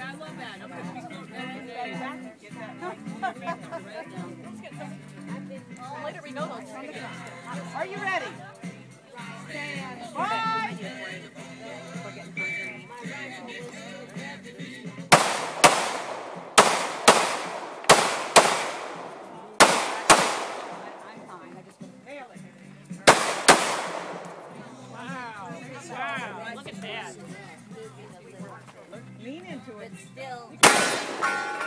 I love that. Later we know those. Are you ready? Stand by. Wow. Look at that. Lean into it. It's still.